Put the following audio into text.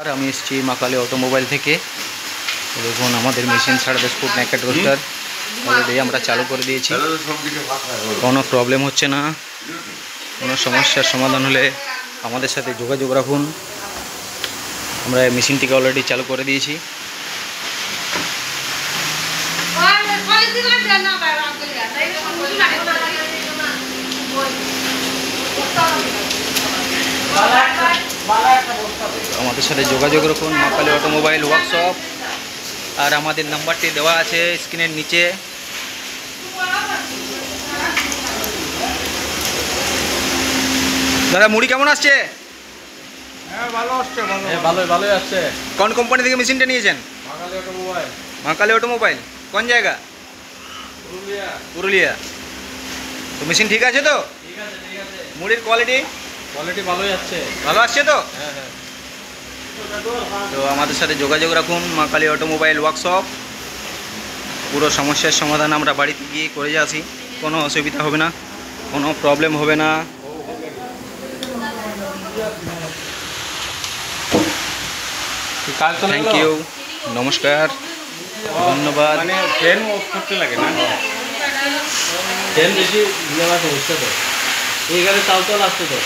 আর আমি এসেছি মা কালী অটোমোবাইল থেকে। দেখুন আমাদের machine service food nugget roaster already আমরা চালু করে দিয়েছি। কোনো প্রবলেম হচ্ছে না। কোনো সমস্যার সমাধান হলে আমাদের সাথে যোগাযোগ রাখুন। আমরা মেশিনটিকে অলরেডি চালু করে দিয়েছি। আমাদের সাথে যোগাযোগ রাখুন মা কালী অটোমোবাইল ওয়ার্কশপ। আর আমাদের নাম্বারটি দেওয়া আছে স্ক্রিনের নিচে। দাদা মুড়ি কেমন আসছে? ভালোই আসছে। কোন কোম্পানি থেকে মেশিনটা নিয়েছেন? মা কালী অটোমোবাইল। কোন জায়গা? পুরুলিয়া। তো মেশিন ঠিক আছে তো? মুড়ির কোয়ালিটি ভালোই আসছে। ভালো আসছে তো? হ্যাঁ। তো আমাদের সাথে যোগাযোগ রাখুন মা কালী অটোমোবাইল ওয়ার্কশপ। পুরো সমস্যার সমাধান আমরা বাড়িতে গিয়ে করে আসি। কোনো অসুবিধা হবে না, কোনো প্রবলেম হবে না। থ্যাংক ইউ, নমস্কার, ধন্যবাদ। মানে ফ্যান অফ করতে লাগে না, ফ্যান বেশি সমস্যা তো এই গাড়ি চাল আসছে তো।